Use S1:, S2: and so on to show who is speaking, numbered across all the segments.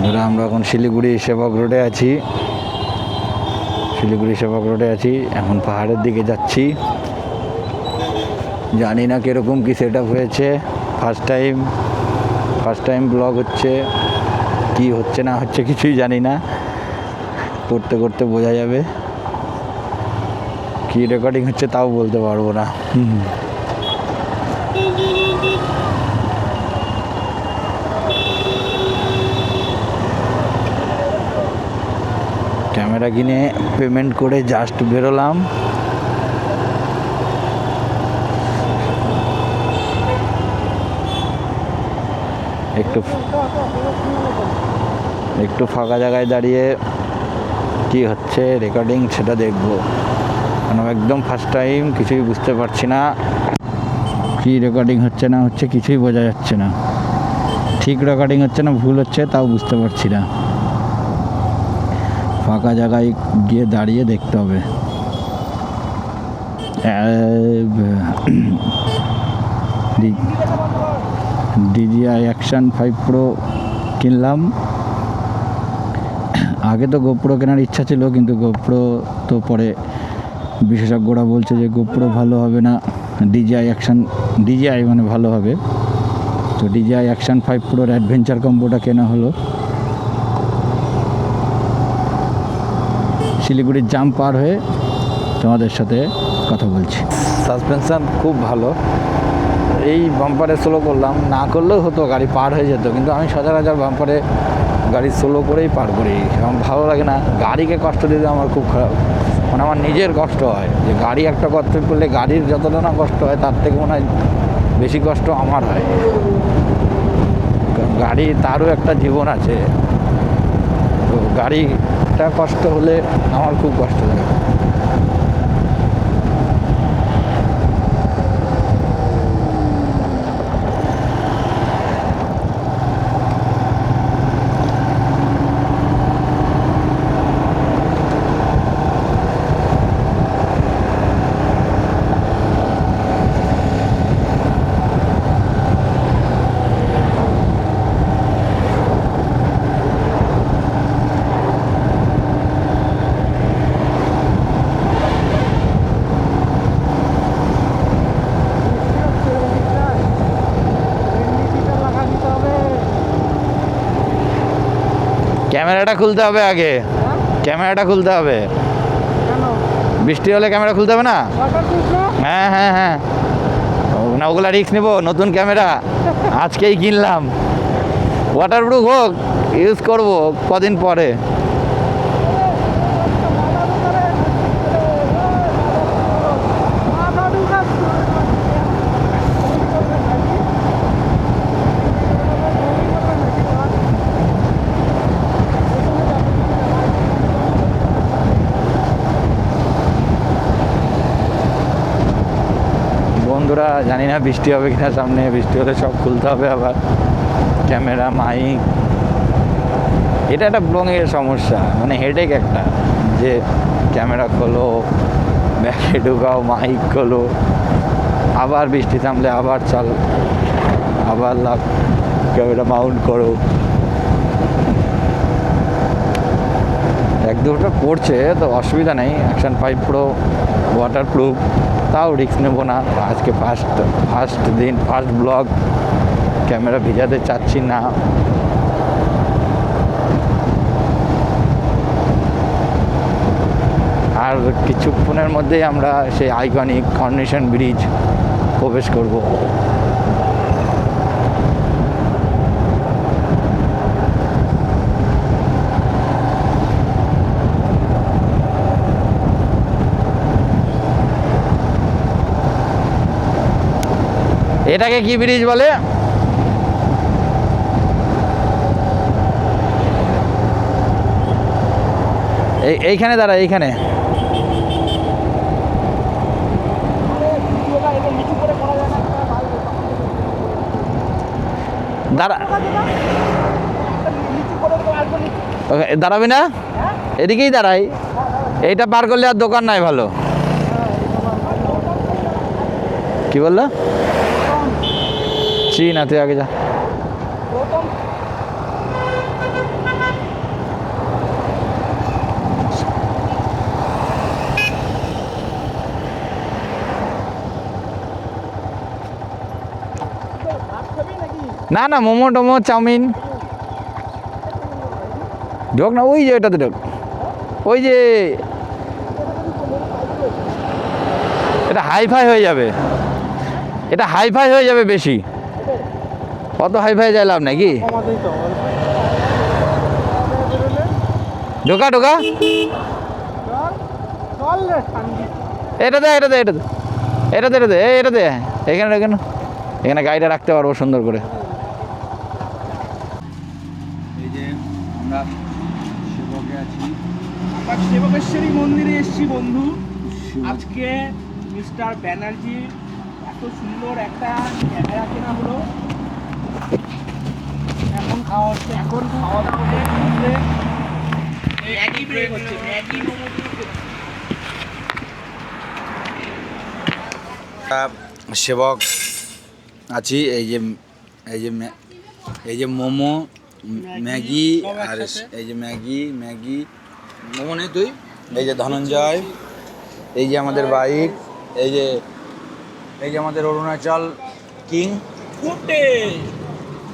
S1: বন্ধুরা আমরা এখন শিলিগুড়ি সেবক রোডে আছি। এখন পাহাড়ের দিকে যাচ্ছি। জানি না কীরকম কি সেট আপ হয়েছে। ফার্স্ট টাইম ব্লগ হচ্ছে, কি হচ্ছে না হচ্ছে কিছুই জানি না। করতে করতে বোঝা যাবে। কি রেকর্ডিং হচ্ছে তাও বলতে পারবো না। ক্যামেরা কিনে পেমেন্ট করে জাস্ট বেরোলাম। একটু ফাঁকা জায়গায় দাঁড়িয়ে কি হচ্ছে রেকর্ডিং সেটা দেখবো। কারণ একদম ফার্স্ট টাইম, কিছুই বুঝতে পারছি না। কি রেকর্ডিং হচ্ছে না হচ্ছে কিছুই বোঝা যাচ্ছে না। ঠিক রেকর্ডিং হচ্ছে না ভুল হচ্ছে তাও বুঝতে পারছি না। ফাঁকা জায়গায় গিয়ে দাঁড়িয়ে দেখতে হবে। DJI Action 5 Pro কিনলাম। আগে তো গোপ্রো কেনার ইচ্ছা ছিল, কিন্তু গোপ্রো তো পরে বিশেষজ্ঞরা বলছে যে গোপ্রো ভালো হবে না, DJI মানে ভালো হবে। তো DJI Action 5 Proর অ্যাডভেঞ্চার কম্বোটা কেনা হলো। শিলিগুড়ির জাম পার হয়ে তোমাদের সাথে কথা বলছি। সাসপেনশন খুব ভালো। এই বাম্পারে স্লো করলাম, না করলেও হতো, গাড়ি পার হয়ে যেত, কিন্তু আমি সচরাচর বাম্পারে গাড়ি স্লো করেই পার করি। আমার ভালো লাগে না গাড়িকে কষ্ট দিতে, আমার খুব খারাপ, মানে আমার নিজের কষ্ট হয় যে গাড়ি একটা কষ্ট করলে গাড়ির যতটা না কষ্ট হয় তার থেকে মনে হয় বেশি কষ্ট আমার হয়। কারণ গাড়ি তারও একটা জীবন আছে, তো গাড়িটা কষ্ট হলে আমার খুব কষ্ট লাগে। ক্যামেরাটা খুলতে হবে আগে, ক্যামেরাটা খুলতে হবে। বৃষ্টি হলে ক্যামেরা খুলতে হবে না? হ্যাঁ হ্যাঁ হ্যাঁ, না ওগুলা রিস্ক নেবো। নতুন ক্যামেরা আজকেই কিনলাম, ওয়াটারপ্রুফ হোক, ইউজ করবো কদিন পরে। বন্ধুরা জানি না বৃষ্টি হবে কিনা, সামনে বৃষ্টি হলে সব খুলতে হবে আবার, ক্যামেরা, মাইক। এটা একটা ব্লগের সমস্যা, মানে হেডেক একটা, যে ক্যামেরা খোলো, ব্যাগে ঢুকাও, মাইক খোলো, আবার বৃষ্টি থামলে আবার চাল, আবার ক্যামেরা মাউন্ট করো। এক দুটো পড়ছে তো অসুবিধা নেই। Action 5 Pro ওয়াটারপ্রুফ, তাও রিস্ক নেবো না। আজকে ফার্স্ট ব্লগ, ক্যামেরা ভিজাতে চাচ্ছি না। আর কিছুক্ষণের মধ্যেই আমরা সেই আইকনিক কর্নিশন ব্রিজ প্রবেশ করব। এটাকে কি ব্রিজ বলে? এইখানে দাঁড়া, এইখানে দাঁড়াবি না? এদিকেই দাঁড়াই। এইটা পার করলে আর দোকান নাই ভালো। কি বললো? চীন, তুই আগে যা। না না, মোমো টোমো চাউমিন ঢোক না, ওই যে এটাতে ঢোক, ওই যে এটা হাইফাই হয়ে যাবে, এটা হাইফাই হয়ে যাবে বেশি, অত হাইফাই যায় লাভ নাকি? ঢোকা ঢোকা, এটা দে এটা দে এটা দে এটা দে এটা দে এটা দে, এখানে এখানে এখানে গাড়িটা রাখতে পারবো সুন্দর করে। এই যে আমরা সেবকে আছি,
S2: সেবকেশ্বরী মন্দিরে এসেছি বন্ধু। আজকে মিস্টার ব্যানার্জি এত সুন্দর একটা ক্যামেরা কেনা হলো, এখন খাওয়া হচ্ছে, এখন খাওয়া দাওয়া করে ম্যাগি ব্রেক হচ্ছে, ম্যাগি মোমো।
S1: সেবক আছি, এই যে এই যে মোমো ম্যাগি আর এই যে ম্যাগি মোমো নেই তুই, এই যে ধনঞ্জয়, এই যে আমাদের বাইক, এই যে আমাদের অরুণাচল কিং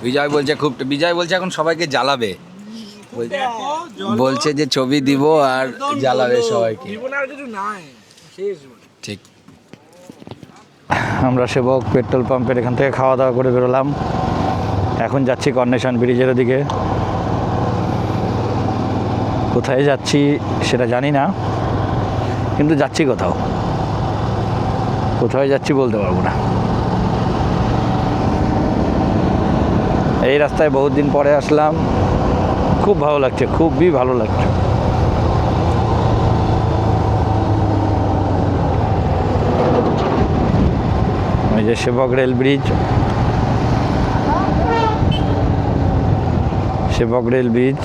S1: বিজয় বলছে বিজয় বলছে এখন সবাইকে জ্বালাবে, বলছে যে ছবি দিব আর জ্বালাবে সবাইকে, ঠিক। আমরা সেবক পেট্রোল পাম্পের এখান থেকে খাওয়া দাওয়া করে বেরোলাম, এখন যাচ্ছি কর্নেশন ব্রিজের দিকে। কোথায় যাচ্ছি সেটা জানি না, কিন্তু যাচ্ছি কোথায় যাচ্ছি বলতে পারবো না। এই রাস্তায় বহুত দিন পরে আসলাম, খুব ভালো লাগছে, খুবই ভালো লাগছে। এই যে সেবক রেল ব্রিজ, সেবক রেল ব্রিজ,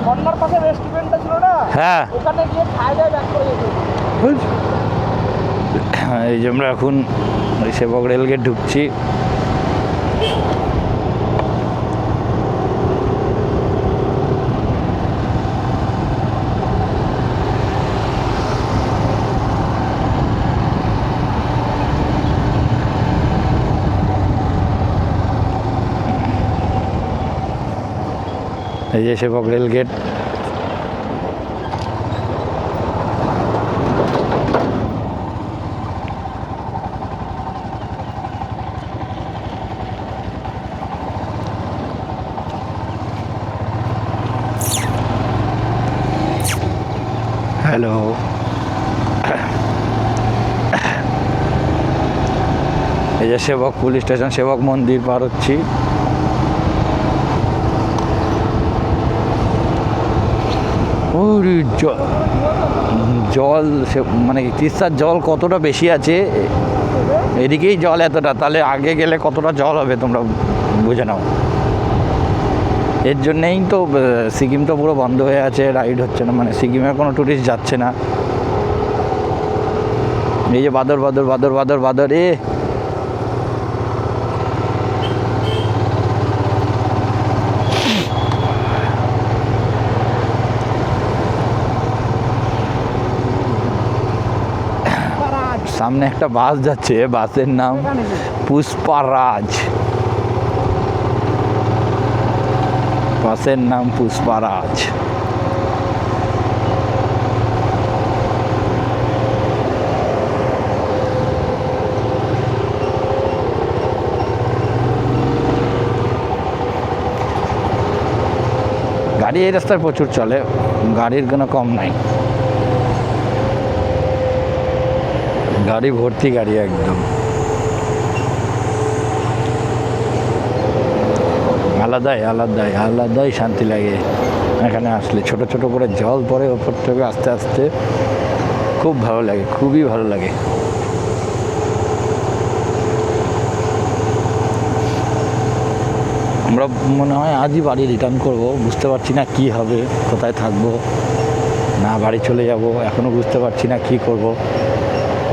S2: ঝর্ণার পাশে রেস্টুরেন্টটা ছিল না,
S1: হ্যাঁ
S2: ওখানে গিয়ে খাই দাই ব্যাক করে যেতে।
S1: এই যে আমরা এখন ওই সেবক রেল গেট ঢুকছি। এই যে সেবক রেল গেট, হ্যালো, এই যে সেবক পুলিশ স্টেশন, সেবক মন্দির পার হচ্ছি। জল মানে তিস্তার জল কতটা বেশি আছে, এদিকেই জল এতটা, তাহলে আগে গেলে কতটা জল হবে তোমরা বুঝে নাও। এর জন্যেই তো সিকিম তো পুরো বন্ধ হয়ে আছে, রাইড হচ্ছে না, মানে সিকিমের কোনো টুরিস্ট যাচ্ছে না। এই যে বাদর বাদর বাদর বাদর বাদর, সামনে একটা বাস যাচ্ছে, বাসের নাম পুষ্পারাজ, বাসের নাম পুষ্পারাজ। গাড়ি এই রাস্তায় প্রচুর চলে, গাড়ির কোনো কম নাই, গাড়ি ভর্তি গাড়ি একদম। আলাদাই শান্তি লাগে এখানে আসলে, ছোট ছোট করে জল পড়ে ওপর থেকে আস্তে আস্তে, খুব ভালো লাগে, খুবই ভালো লাগে। আমরা মনে হয় আজই বাড়ি রিটার্ন করব, বুঝতে পারছি না কি হবে, কোথায় থাকবো, না বাড়ি চলে যাব, এখনও বুঝতে পারছি না কি করব,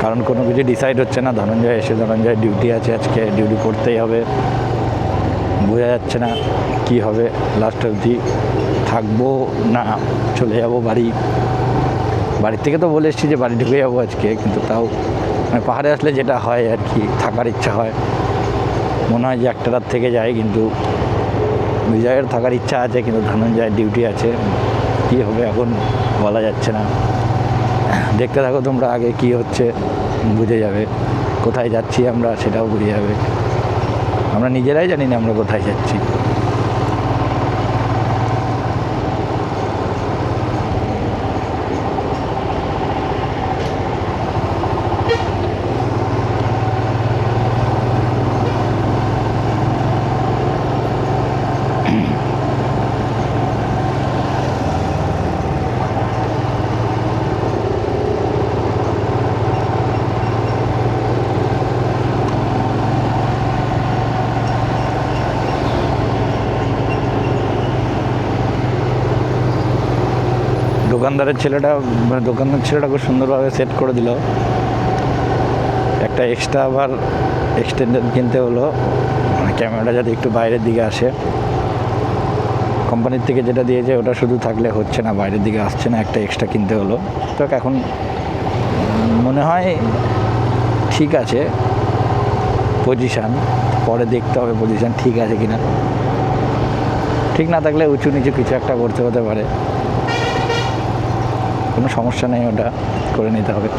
S1: কারণ কোনো কিছু ডিসাইড হচ্ছে না। ধনঞ্জয় ডিউটি আছে, আজকে ডিউটি করতেই হবে, বোঝা যাচ্ছে না কি হবে, লাস্ট অবধি থাকবো না চলে যাব বাড়ির থেকে তো বলে এসেছি যে বাড়ি ঢুকে যাবো আজকে, কিন্তু তাও মানে পাহাড়ে আসলে যেটা হয় আর কি, থাকার ইচ্ছা হয়, মনে হয় যে একটা রাত থেকে যায়, কিন্তু বিজয়ের থাকার ইচ্ছা আছে, কিন্তু ধনঞ্জয়ের ডিউটি আছে। কী হবে এখন বলা যাচ্ছে না। দেখতে থাকো তোমরা, আগে কি হচ্ছে বুঝে যাবে। কোথায় যাচ্ছি আমরা সেটাও বুঝে যাবে। আমরা নিজেরাই জানি না আমরা কোথায় যাচ্ছি। দোকানদার ছেলেটা খুব সুন্দরভাবে সেট করে দিল। একটা এক্সট্রা আবার এক্সটেন্ডার কিনতে হলো, মানে ক্যামেরাটা যাতে একটু বাইরের দিকে আসে। কোম্পানির থেকে যেটা দিয়েছে ওটা শুধু থাকলে হচ্ছে না, বাইরের দিকে আসছে না, একটা এক্সট্রা কিনতে হলো। তো এখন মনে হয় ঠিক আছে পজিশান, পরে দেখতে হবে পজিশান ঠিক আছে কিনা। ঠিক না থাকলে উঁচু নিচু কিছু একটা করতে হতে পারে, কোনো সমস্যা নেই, ওটা করে নিতে হবে।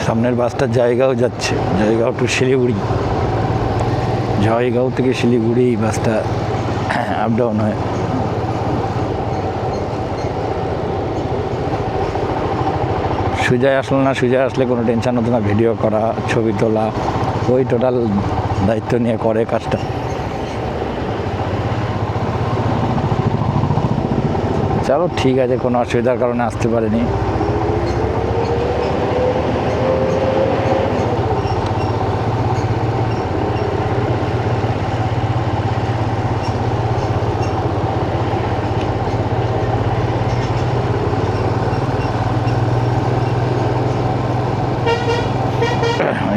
S1: সামনের বাসটার জায়গাও যাচ্ছে, জয়গাঁও টু শিলিগুড়ি। জয়গাঁও থেকে শিলিগুড়ি বাসটা আপ ডাউন হয়। সুজয় আসলো না, সুজয় আসলে কোনো টেনশন হতো না, ভিডিও করা, ছবি তোলা, ওই টোটাল দায়িত্ব নিয়ে করে কাজটা। চলো ঠিক আছে, কোনো অসুবিধার কারণে আসতে পারেনি।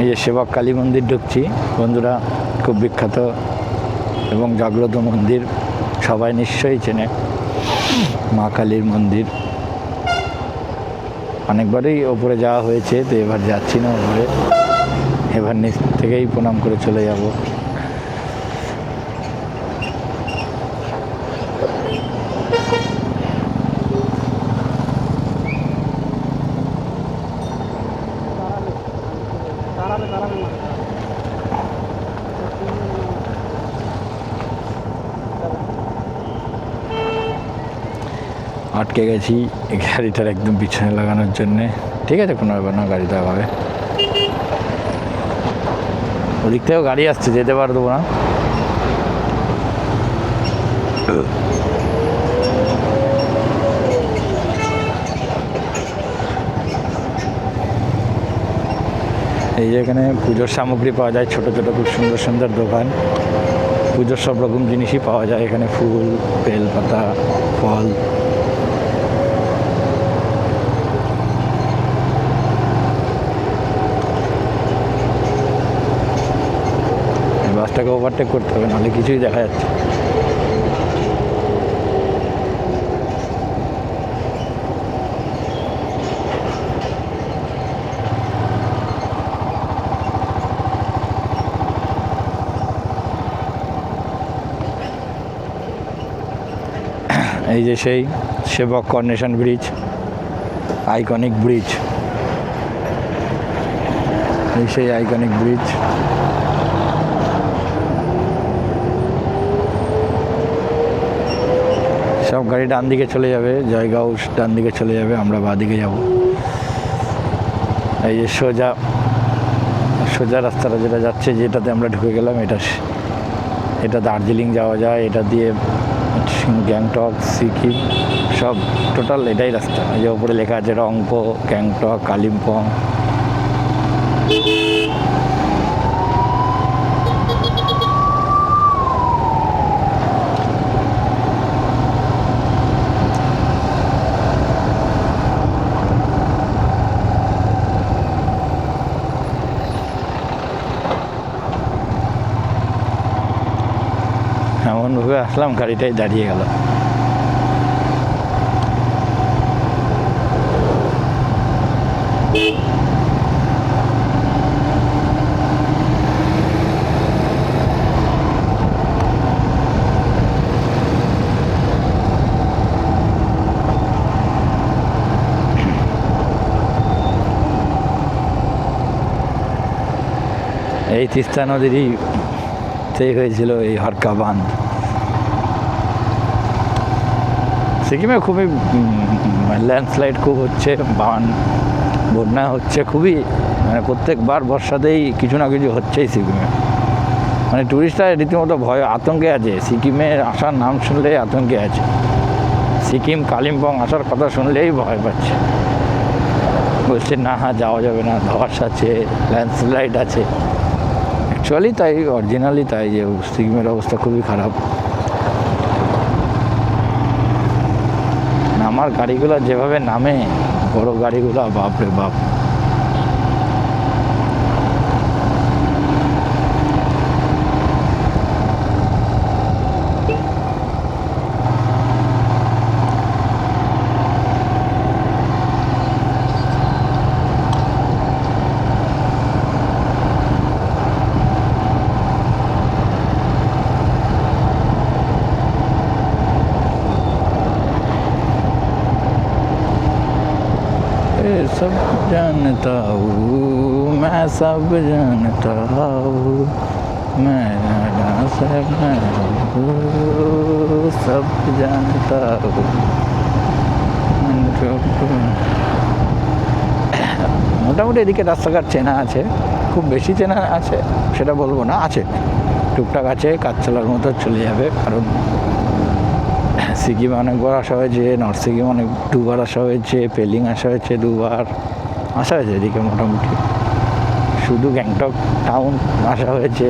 S1: এই যে সেবক কালী মন্দির ঢুকছি বন্ধুরা, খুব বিখ্যাত এবং জাগ্রত মন্দির, সবাই নিশ্চয়ই চেনে মা কালীর মন্দির। অনেকবারই ওপরে যাওয়া হয়েছে, তো এবার যাচ্ছি না ওপরে, এবার নিচ থেকেই প্রণাম করে চলে যাব। আটকে গেছি এই গাড়িটার একদম পিছনে লাগানোর জন্যে। ঠিক আছে, কোনো ব্যাপার না, গাড়ি দেওয়া হবে। ওদিক থেকেও গাড়ি আসছে, যেতে পারবো না। এই যে এখানে পুজোর সামগ্রী পাওয়া যায়, ছোট ছোট খুব সুন্দর সুন্দর দোকান। পুজোর সব রকম জিনিসই পাওয়া যায় এখানে, ফুল, বেলপাতা, ফল। বাসটাকে ওভারটেক করতে হবে, নাহলে কিছুই দেখা যাচ্ছে। এই যে সেই সেবক কর্নেশন ব্রিজ, আইকনিক ব্রিজ, এই সেই আইকনিক ব্রিজ। সব গাড়ি ডান দিকে চলে যাবে, জয়গাঁও ডান দিকে চলে যাবে, আমরা বাঁ দিকে যাব। এই যে সোজা সোজা রাস্তাটা যেটা যাচ্ছে, যেটাতে আমরা ঢুকে গেলাম, এটা দার্জিলিং যাওয়া যায়, এটা দিয়ে গ্যাংটক, সিকিম, সব টোটাল এটাই রাস্তা। এই যে ওপরে লেখা আছে রংপো, গ্যাংটক, কালিম্পং। আসলাম, গাড়িটাই দাঁড়িয়ে গেল। এই তিস্তা নদীরই হয়েছিল এই হরকা বাঁধ। সিকিমে খুবই ল্যান্ডস্লাইড খুব হচ্ছে, বন্যা হচ্ছে খুবই, মানে প্রত্যেকবার বর্ষাতেই কিছু না কিছু হচ্ছেই সিকিমে। মানে ট্যুরিস্টরা রীতিমতো ভয় আতঙ্কে আছে, সিকিমে আসার নাম শুনলেই আতঙ্কে আছে। সিকিম কালিম্পং আসার কথা শুনলেই ভয় পাচ্ছে, বলছে না যাওয়া যাবে না, ধস আছে, ল্যান্ডস্লাইড আছে। অ্যাকচুয়ালি তাই, অরিজিনালি তাই, যে সিকিমের অবস্থা খুবই খারাপ। আমার গাড়িগুলো যেভাবে নামে, বড় গাড়িগুলো, বাপরে বাপ। सब जानता हूँ मैं, सब जानता हूँ मैं, सब जानता हूँ। মোটামুটি এদিকে রাস্তাঘাট চেনা আছে, খুব বেশি চেনা আছে সেটা বলবো না, আছে টুকটাক আছে, কাজ চলার মতো চলে যাবে। কারণ সিকিম অনেকবার আসা হয়েছে, নর্থ সিকিম অনেক দুবার আসা হয়েছে, পেলিং আসা হয়েছে দুবার, আসা হয়েছে এদিকে মোটামুটি। শুধু গ্যাংটক টাউন আসা হয়েছে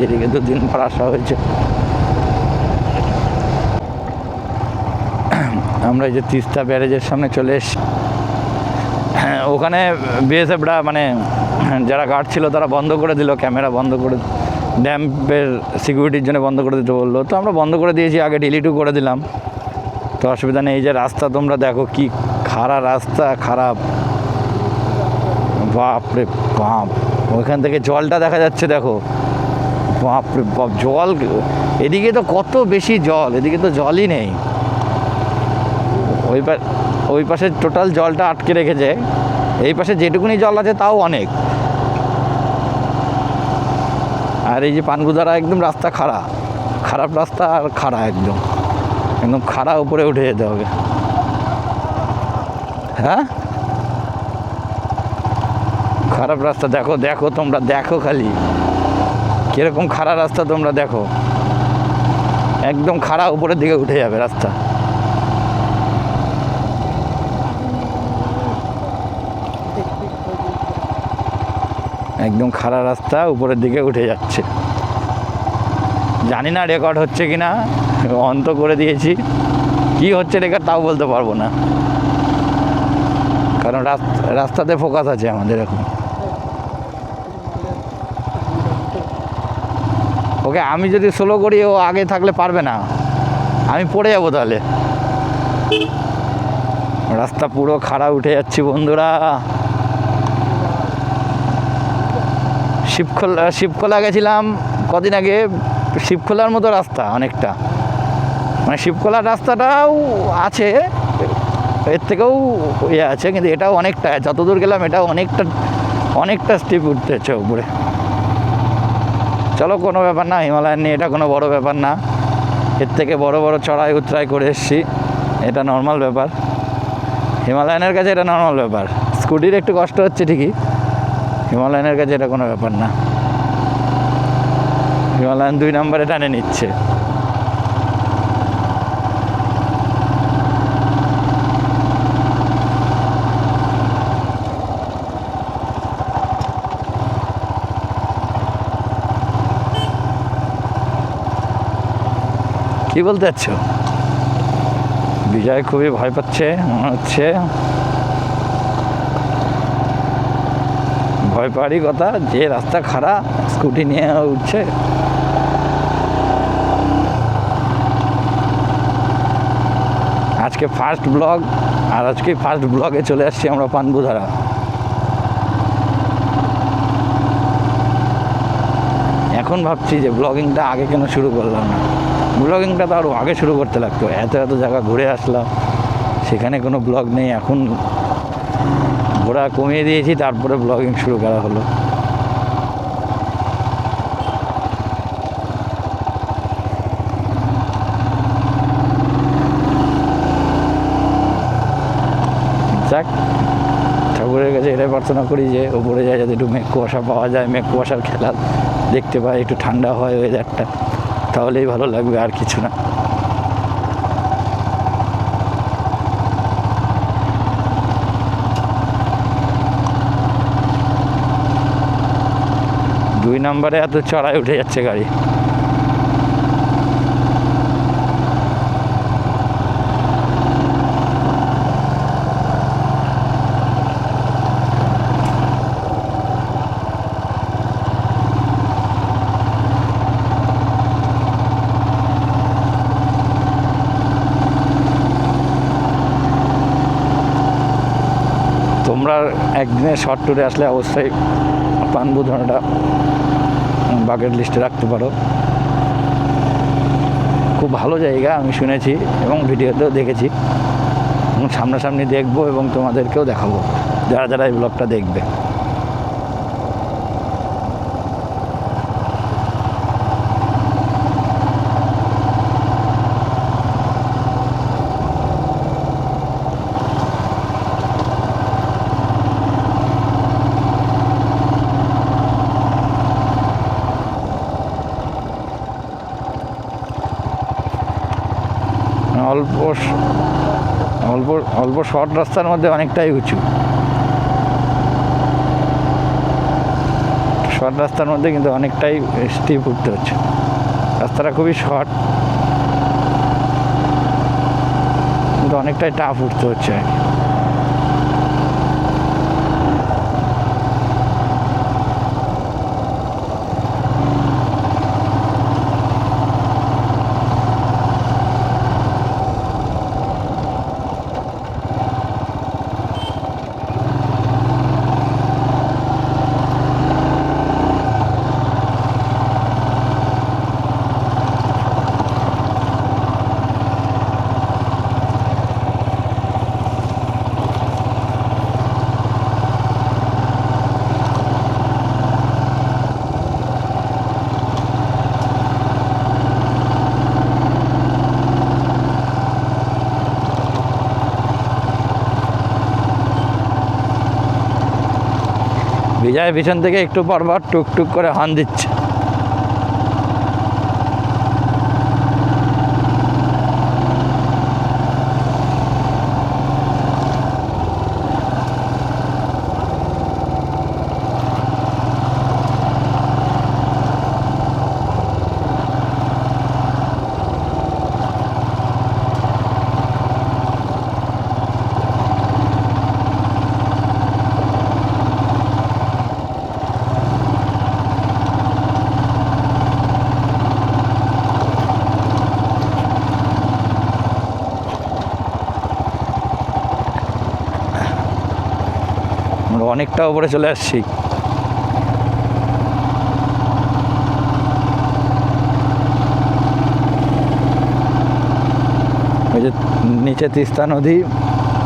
S1: এদিকে 2 দিন পর আসা হয়েছে। আমরা এই যে তিস্তা ব্যারেজের সামনে চলে এসেছি। ওখানে বিএসএফরা, মানে যারা গার্ড ছিল তারা বন্ধ করে দিল, ক্যামেরা বন্ধ করে, ড্যামের সিকিউরিটির জন্য বন্ধ করে দিতে বললো। তো আমরা বন্ধ করে দিয়েছি, আগে ডিলিটও করে দিলাম, তো অসুবিধা নেই। এই যে রাস্তা তোমরা দেখো, কি খারাপ রাস্তা, খারাপ, বাপরে বাপ। ওইখান থেকে জলটা দেখা যাচ্ছে, দেখো, বাপরে বাপ, জল। এদিকে তো কত বেশি জল, এদিকে তো জলই নেই। ওই পাশে টোটাল জলটা আটকে রেখেছে, এই পাশে যেটুকুনি জল আছে তাও অনেক। আর এই যে পানগুদারা, একদম রাস্তা খারাপ রাস্তা, আর একদম খাড়া, উপরে উঠে যেতে হবে। হ্যাঁ, খারাপ রাস্তা, দেখো তোমরা দেখো, খালি কিরকম খাড়া রাস্তা, তোমরা দেখো, একদম খাড়া, উপরের দিকে উঠে যাবে রাস্তা। একদম খাড়া রাস্তা, উপরের দিকে উঠে যাচ্ছে। জানি না রেকর্ড হচ্ছে কিনা, অন তো করে দিয়েছি, কি হচ্ছে রেকর্ড তাও বলতে পারবো না, কারণ রাস্তাতে ফোকাস আছে আমাদের এখন। ওকে আমি যদি স্লো করি, ও আগে থাকলে পারবে না, আমি পড়ে যাবো তাহলে। রাস্তা পুরো খাড়া, উঠে যাচ্ছি বন্ধুরা। শিবখোলা গেছিলাম কদিন আগে, শিবখোলার মতো রাস্তা অনেকটা, মানে শিবখোলার রাস্তাটাও আছে, এর থেকেও ইয়ে আছে, কিন্তু এটাও অনেকটা, যতদূর গেলাম এটাও অনেকটা স্টিপ উঠতেছে উপরে। চলো, কোনো ব্যাপার না, হিমালয়ান নিয়ে এটা কোনো বড় ব্যাপার না, এর থেকে বড় চড়াই উতরাই করে এসছি, এটা নর্মাল ব্যাপার। হিমালয়ানের কাছে এটা নর্মাল ব্যাপার। স্কুটির একটু কষ্ট হচ্ছে ঠিকই, হিমালয়ানের কাছে এটা কোনো ব্যাপার না। হিমালয়ান 2 নম্বরে টানে নিচ্ছে। কি বলতে চাচ্ছ? বিজয় খুবই ভয় পাচ্ছে মনে হচ্ছে। ভয় পাওয়ারই কথা, যে রাস্তা খারাপ, স্কুটি নিয়ে উঠছে। আজকে ফার্স্ট ব্লগ, আর আজকে ফার্স্ট ব্লগে চলে আসছি আমরা পানবুধারা। এখন ভাবছি যে ব্লগিংটা আগে কেন শুরু করলাম না, ব্লগিংটা তো আরও আগে শুরু করতে লাগতো। এত এত জায়গা ঘুরে আসলাম, সেখানে কোনো ব্লগ নেই। এখন ঘোরা কমিয়ে দিয়েছি, তারপরে ব্লগিং শুরু করা হলো। যাক, ঠাকুরের কাছে এটাই প্রার্থনা করি যে ওপরে যায় যাতে একটু মেঘ কুয়াশা পাওয়া যায়, মেঘ কুয়াশার খেলা দেখতে পাই, একটু ঠান্ডা হয় ওয়েদারটা, তাহলেই ভালো লাগবে, আর কিছু না। দুই নম্বরে এত চড়াই উঠে যাচ্ছে গাড়ি। তোমরা একদিনের শর্ট ট্যুরে আসলে অবশ্যই পানবুধারাটা বাকেট লিস্টে রাখতে পারো। খুব ভালো জায়গা আমি শুনেছি এবং ভিডিওতেও দেখেছি, এবং সামনাসামনি দেখবো এবং তোমাদেরকেও দেখাবো যারা যারা এই ব্লগটা দেখবে। অল্প অল্প অল্প শর্ট রাস্তার মধ্যে অনেকটাই উঁচু, শর্ট রাস্তার মধ্যে কিন্তু অনেকটাই স্টিপ উঠতে হচ্ছে। রাস্তাটা খুবই শর্ট, কিন্তু অনেকটাই টাফ উঠতে হচ্ছে আর কি। বিজয় পিছন থেকে একটু পরপর টুকটুক করে হর্ন দিচ্ছে। আমরা অনেকটা উপরে চলে আসছি। ওই যে নিচে তিস্তা নদী,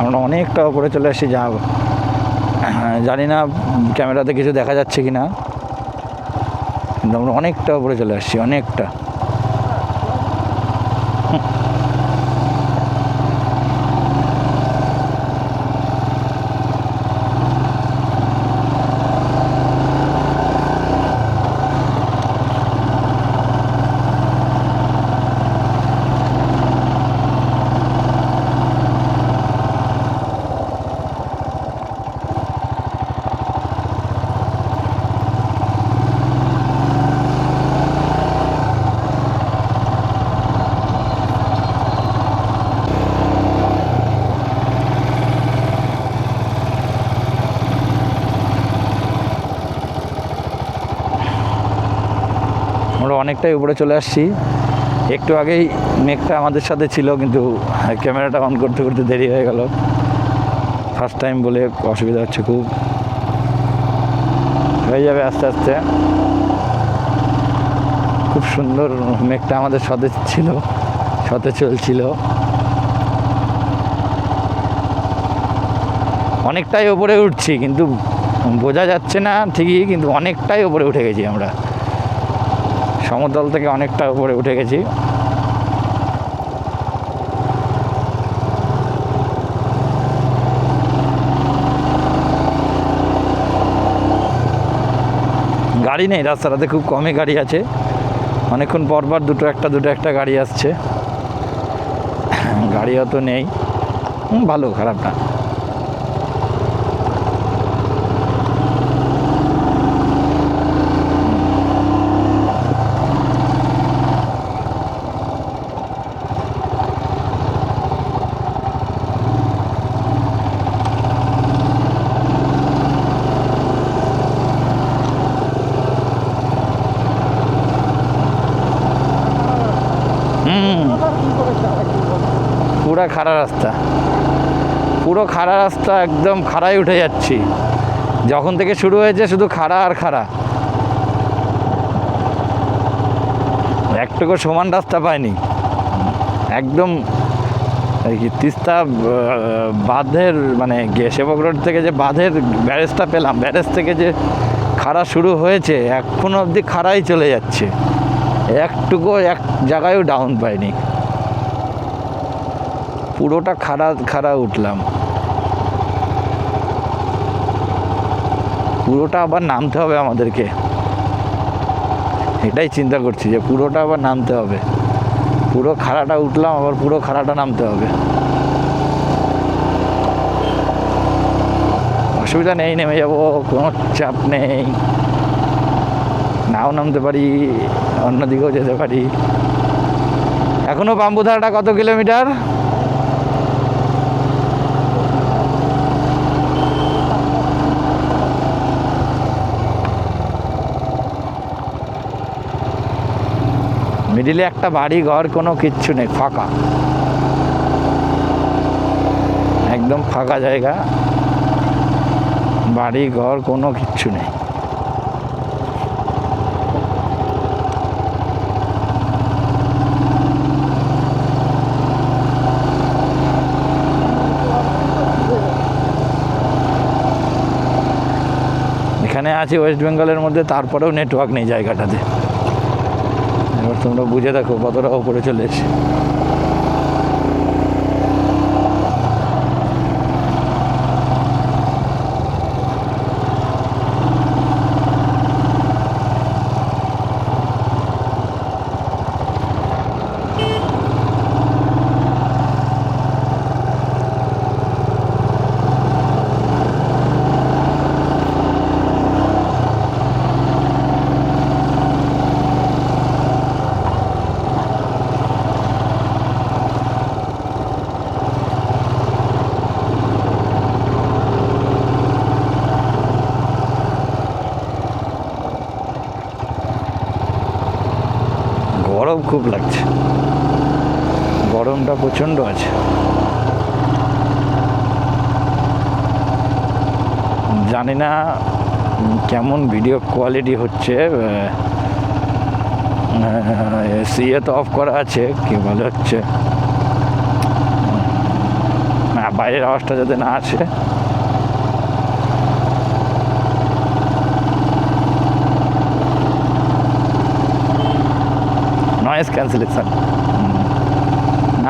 S1: আমরা অনেকটা উপরে চলে আসছি। যা জানি না ক্যামেরাতে কিছু দেখা যাচ্ছে কি না, কিন্তু আমরা অনেকটা উপরে চলে আসছি, অনেকটা। আমরা অনেকটাই উপরে চলে আসছি। একটু আগেই মেঘটা আমাদের সাথে ছিল, কিন্তু ক্যামেরাটা অন করতে করতে দেরি হয়ে গেল। ফার্স্ট টাইম বলে অসুবিধা হচ্ছে খুব। হয়ে যাবে আস্তে আস্তে। খুব সুন্দর মেঘটা আমাদের সাথে ছিল, সাথে চলছিল। অনেকটাই ওপরে উঠছি, কিন্তু বোঝা যাচ্ছে না ঠিকই, কিন্তু অনেকটাই ওপরে উঠে গেছি আমরা। সমতল থেকে অনেকটা উপরে উঠে গেছি। গাড়ি নেই রাস্তাটাতে, খুব কমই গাড়ি আছে। অনেকক্ষণ পরপর দুটো একটা গাড়ি আসছে, গাড়ি অত নেই। ভালো, খারাপ না। পুরো খাড়া রাস্তা, পুরো খাড়া রাস্তা, একদম খাড়ায় উঠে যাচ্ছি। যখন থেকে শুরু হয়েছে শুধু খাড়া আর খাড়া, একটুকু সমান রাস্তা পাইনি। একদম এই কি তিস্তা বাঁধের মানে সেবক রোড থেকে যে বাঁধের ব্যারেজটা পেলাম, ব্যারেজ থেকে যে খাড়া শুরু হয়েছে এখনো অবধি খাড়াই চলে যাচ্ছে, একটুকু এক জায়গায়ও ডাউন পাইনি। পুরোটা খাড়া উঠলাম, পুরোটা আবার নামতে হবে আমাদেরকে। এটাই চিন্তা করছি যে পুরোটা আবার নামতে হবে। পুরো খাড়াটা উঠলাম, আবার পুরো খাড়াটা নামতে হবে। অসুবিধা নেই, নেমে যাবো, কোনো চাপ নেই। নাও নামতে পারি, অন্যদিকেও যেতে পারি। এখনো বাম্বুধারাটা কত কিলোমিটার? মিডিলে একটা বাড়ি ঘর, কোনো কিচ্ছু নেই, ফাঁকা, একদম ফাঁকা জায়গা, বাড়ি ঘর কোনো কিচ্ছু নেই। এখানে আছি ওয়েস্ট বেঙ্গলের মধ্যে, তারপরেও নেটওয়ার্ক নেই জায়গাটাতে। এবার তোমরা বুঝে দেখো কতটা উপরে চলে এসে। গরম খুব লাগছে, গরমটা প্রচণ্ড আছে। জানি না কেমন ভিডিও কোয়ালিটি হচ্ছে। সিএ তো অফ করা আছে, কি ভালো হচ্ছে না, বাইরের আওয়াজটা যাতে না আসে। নয়েজ ক্যান্সেলেশন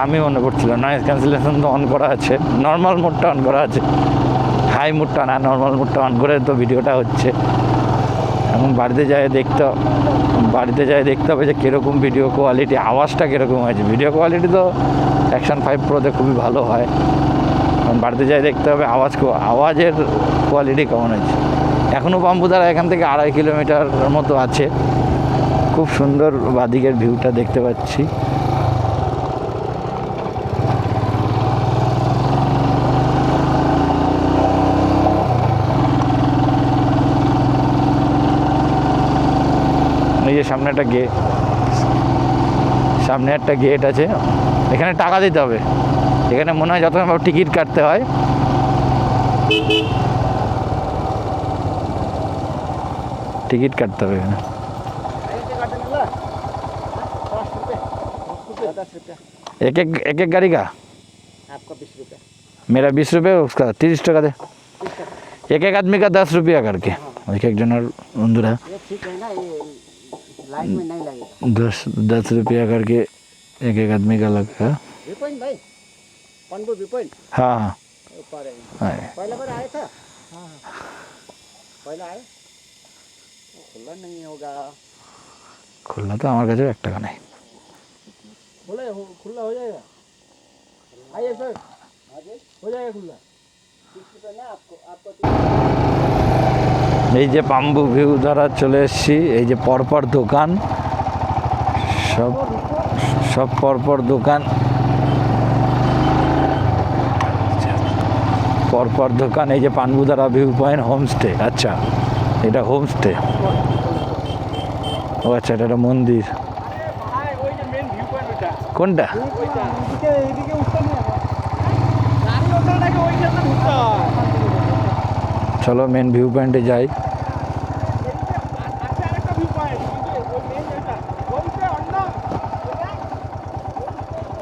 S1: আমি মনে পড়ছিল, নয়েজ ক্যান্সেলেশন তো অন করা আছে, নর্মাল মোডটা অন করা আছে, হাই মোডটা না, নর্মাল মোডটা অন করে তো ভিডিওটা হচ্ছে। এখন বাড়িতে যাই দেখতে হবে যে কীরকম ভিডিও কোয়ালিটি, আওয়াজটা কীরকম হয়েছে। ভিডিও কোয়ালিটি তো অ্যাকশন 5 প্রোতে খুবই ভালো হয়, এখন বাড়িতে যাই দেখতে হবে আওয়াজের কোয়ালিটি কেমন হয়েছে। এখনও বাম্বুধারা এখান থেকে 2.5 কিলোমিটার মতো আছে। খুব সুন্দর বাদিকের ভিউটা দেখতে পাচ্ছি। এই যে সামনে সামনে একটা গেট আছে, এখানে টাকা দিতে হবে। এখানে মনে হয় যত সম্ভব টিকিট কাটতে হয়। টিকিট কাটতে হবে এখানে। एक एक गाड़ी का
S2: आपका 20 रुपये।
S1: मेरा 20 रुपये, उसका 30 टका दे। एक एक आदमी का 10 रुपया करके, एक एक जन बंधुरा
S2: ये ठीक है ना, ये लाइन में नहीं लगेगा।
S1: 10 रुपया करके एक एक आदमी का लगेगा।
S2: व्यू पॉइंट भाई, पनपुर व्यू पॉइंट
S1: हाँ हाँ
S2: ऊपर है।
S1: हाँ।
S2: पहला बार आया था? हाँ पहला आए, खुला नहीं होगा।
S1: खुलना तो हमारे काছে 1 টাকা नहीं।
S2: खुला हो जाएगा। आइए सर, हो जाएगा खुला। 30 रुपये ना आपको, आपको
S1: এই যে পাম্বু ভিউ দ্বারা চলে এসেছি। এই যে পরপর দোকান, সব সব পরপর দোকান, পরপর দোকান। এই যে পানবুদারা ভিউ পয়েন্ট হোমস্টে। আচ্ছা এটা হোমস্টে। ও আচ্ছা, এটা একটা মন্দির।
S2: ওই যে মেন ভিউ পয়েন্ট ওটা।
S1: কোনটা?
S2: ওইটা এইদিকে উঠতে নিয়ে গাড়ি ওখানে নাকি ওইখানে ঢুকতে হয়।
S1: চলো মেন ভিউ পয়েন্টে যাই।
S2: আছে আরেকটা ভিউ পয়েন্ট, কিন্তু ওই মেন এটা ওইটা অন্য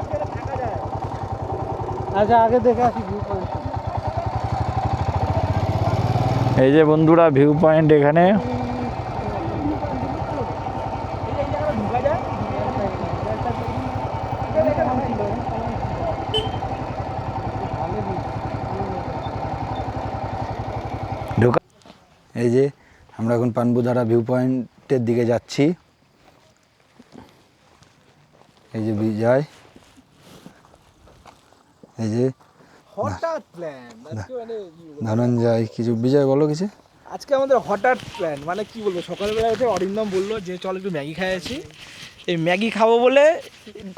S2: ওইটা থাকা যায়। আচ্ছা আগে দেখে আসি ভিউ পয়েন্ট।
S1: এই যে বন্ধুরা ভিউ পয়েন্ট এখানে।
S2: এই জায়গাটা ঢুকা যায়।
S1: ঢোকা। এই যে আমরা এখন পানবুদারা ভিউ পয়েন্টের দিকে যাচ্ছি। এই যে বিজয়, এই যে
S2: হঠাৎ প্ল্যান আজকে, মানে
S1: ধনঞ্জয়, কিছু বিজয় বলো কিছু।
S2: আজকে আমাদের হঠাৎ প্ল্যান, মানে কি বলবো, সকালবেলা উঠে অরিন্দম বললো যে চল একটু ম্যাগি খাইছি। এই ম্যাগি খাবো বলে,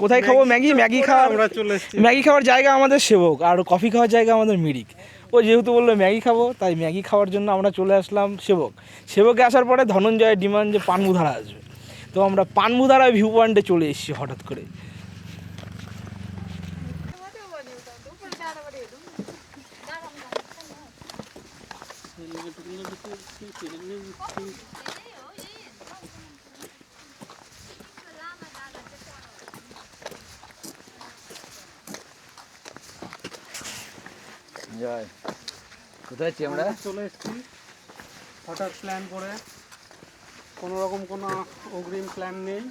S2: কোথায় খাবো ম্যাগি? ম্যাগি খাওয়া, আমরা চলে এসেছি। ম্যাগি খাওয়ার জায়গা আমাদের সেবক, আর কফি খাওয়ার জায়গা আমাদের মিরিক। ও যেহেতু বললো ম্যাগি খাবো, তাই ম্যাগি খাওয়ার জন্য আমরা চলে আসলাম সেবক। সেবকে আসার পরে ধনঞ্জয়ের ডিমান্ড যে পানবুধারা আসবে, তো আমরা পানবুধারা ভিউ পয়েন্টে চলে এসেছি হঠাৎ করে।
S1: জয়, কোথায় আছি আমরা?
S3: চলে এসেছি হঠাৎ প্ল্যান করে, কোনো রকম কোনো অগ্রিম প্ল্যান নেই।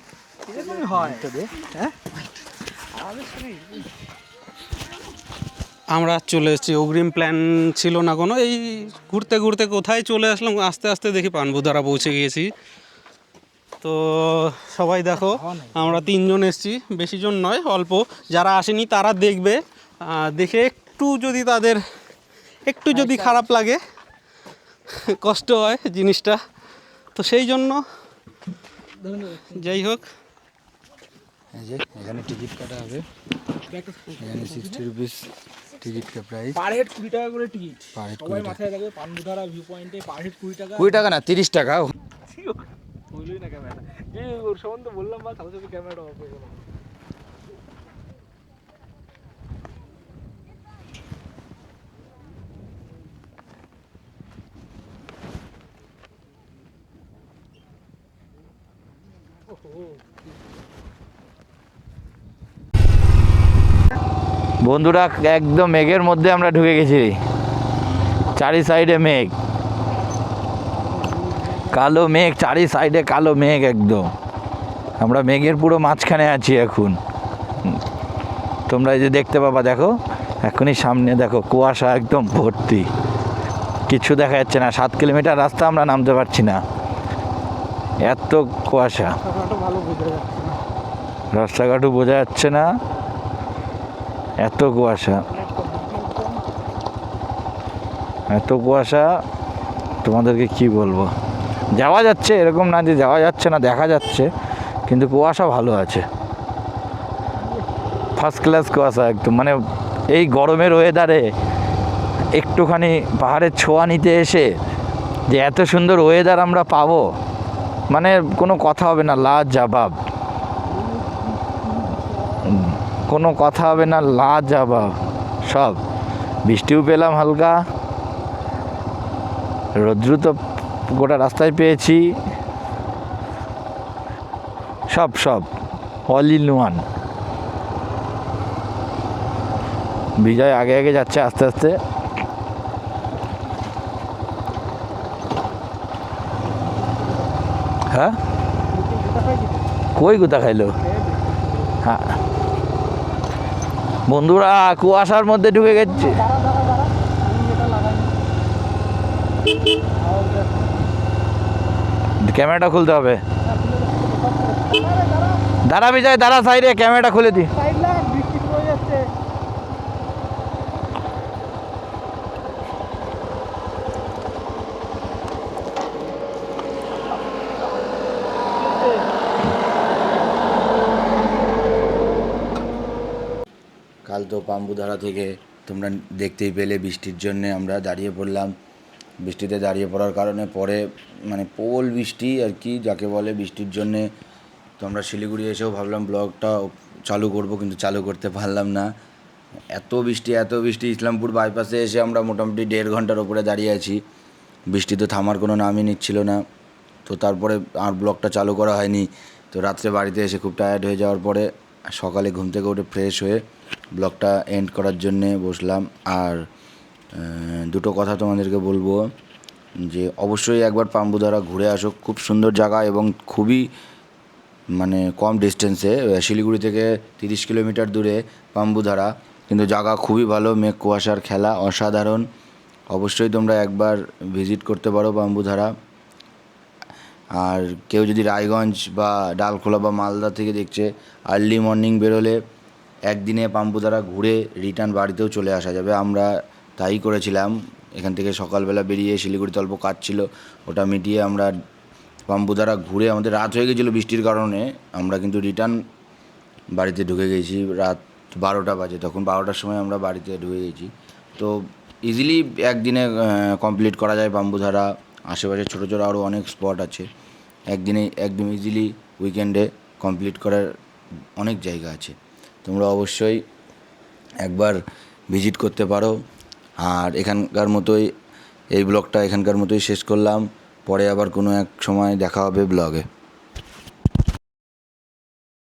S2: হয়
S3: আমরা চলে এসেছি, অগ্রিম প্ল্যান ছিল না কোনো, এই ঘুরতে ঘুরতে কোথায় চলে আসলাম, আস্তে আস্তে দেখি পানবুধারা পৌঁছে গিয়েছি। তো সবাই দেখো, আমরা 3 জন এসেছি, বেশি জন নয়, অল্প। যারা আসেনি তারা দেখবে, দেখে একটু যদি তাদের একটু যদি খারাপ লাগে, কষ্ট হয় জিনিসটা, তো সেই জন্য যাই হোক।
S1: এই যে এখানে টিকিট কাটা হবে, এখানে 60 রুপিস টিকিট কা প্রাইস।
S2: পার হেড 20 টাকা করে টিকিট।
S1: পার হেড
S2: সবাই
S1: 20 টাকা।
S2: মাথায় রাখবে, পানবুধারা ভিউ পয়েন্টে পার হেড 20 টাকা।
S1: 20 টাকা না, 30 টাকা।
S2: বললোই না ক্যামেরা, এই ওর সম্বন্ধে বললাম বা সাথে সাথে ক্যামেরাটা অফ হয়ে গেল।
S1: বন্ধুরা একদম মেঘের মধ্যে আমরা ঢুকে গেছি। চারি সাইডে মেঘ, কালো মেঘ, চারি সাইডে কালো মেঘ একদম। আমরা মেঘের পুরো মাঝখানে আছি এখন। তোমরা এই যে দেখতে পাবা, দেখো এখনই সামনে দেখো কুয়াশা একদম ভর্তি, কিছু দেখা যাচ্ছে না। 7 কিলোমিটার রাস্তা আমরা নামতে পারছি না, এত কুয়াশা।
S2: ভালো বুঝে যাচ্ছে না।
S1: রাস্তাঘাটও বোঝা যাচ্ছে না, এত কুয়াশা, এত কুয়াশা। তোমাদেরকে কি বলবো, যাওয়া যাচ্ছে এরকম না যে যাওয়া যাচ্ছে না, দেখা যাচ্ছে, কিন্তু কুয়াশা ভালো আছে, ফার্স্ট ক্লাস কুয়াশা একদম। মানে এই গরমের ওয়েদারে একটুখানি পাহাড়ের ছোঁয়া নিতে এসে যে এত সুন্দর ওয়েদার আমরা পাবো, মানে কোনো কথা হবে না, লাজবাব। কোনো কথা হবে না, লাজবাব সব। বৃষ্টিও পেলাম হালকা, রৌদ্র তো গোটা রাস্তায় পেয়েছি, সব সব অল ইন ওয়ান। বিজয় আগে আগে যাচ্ছে আস্তে আস্তে। হ্যাঁ, কই গুতা খাইলো? হ্যাঁ বন্ধুরা, কুয়াশার মধ্যে ঢুকে গেছে। ক্যামেরাটা খুলতে হবে। দাঁড়া বিজয়, দাঁড়া সাইডে, ক্যামেরাটা খুলে দি। কাল তো পাম্বুধারা থেকে তোমরা দেখতেই পেলে বৃষ্টির জন্যে আমরা দাঁড়িয়ে পড়লাম। বৃষ্টিতে দাঁড়িয়ে পড়ার কারণে পরে মানে প্রবল বৃষ্টি আর কি যাকে বলে, বৃষ্টির জন্যে তো আমরা শিলিগুড়ি এসেও ভাবলাম ব্লগটা চালু করব, কিন্তু চালু করতে পারলাম না। এত বৃষ্টি। ইসলামপুর বাইপাসে এসে আমরা মোটামুটি 1.5 ঘন্টার ওপরে দাঁড়িয়ে আছি। বৃষ্টি তো থামার কোনো নামই নিচ্ছিল না। তো তারপরে আর ব্লগটা চালু করা হয়নি। তো রাত্রে বাড়িতে এসে খুব টায়ার্ড হয়ে যাওয়ার পরে সকালে ঘুম থেকে উঠে ফ্রেশ হয়ে ব্লগটা এন্ড করার জন্যে বসলাম। আর দুটো কথা তোমাদেরকে বলবো, যে অবশ্যই একবার পাম্বুধারা ঘুরে আসো। খুব সুন্দর জায়গা এবং খুবই মানে কম ডিস্টেন্সে, শিলিগুড়ি থেকে 30 কিলোমিটার দূরে পাম্বুধারা, কিন্তু জায়গা খুবই ভালো। মেঘ কুয়াশার খেলা অসাধারণ। অবশ্যই তোমরা একবার ভিজিট করতে পারো পাম্বুধারা। আর কেউ যদি রায়গঞ্জ বা ডালখোলা বা মালদা থেকে দেখছে, আর্লি মর্নিং বেরোলে একদিনে পাম্বুধারা ঘুরে রিটার্ন বাড়িতেও চলে আসা যাবে। আমরা তাই করেছিলাম। এখান থেকে সকালবেলা বেরিয়ে শিলিগুড়িতে অল্প কাজ ছিল, ওটা মিটিয়ে আমরা পাম্বুধারা ঘুরে, আমাদের রাত হয়ে গেছিলো বৃষ্টির কারণে, আমরা কিন্তু রিটার্ন বাড়িতে ঢুকে গেছি। রাত 12টা বাজে, তখন 12টার সময় আমরা বাড়িতে ঢুকে গেছি। তো ইজিলি একদিনে কমপ্লিট করা যায় পাম্বুধারা। আশেপাশে ছোটো ছোটো আরও অনেক স্পট আছে, একদিনে একদম ইজিলি উইকেন্ডে কমপ্লিট করার অনেক জায়গা আছে। তোমরা অবশ্যই একবার ভিজিট করতে পারো। আর এখানকার মতোই এই ব্লগটা এখানকার মতোই শেষ করলাম। পরে আবার কোনো এক সময় দেখা হবে ব্লগে।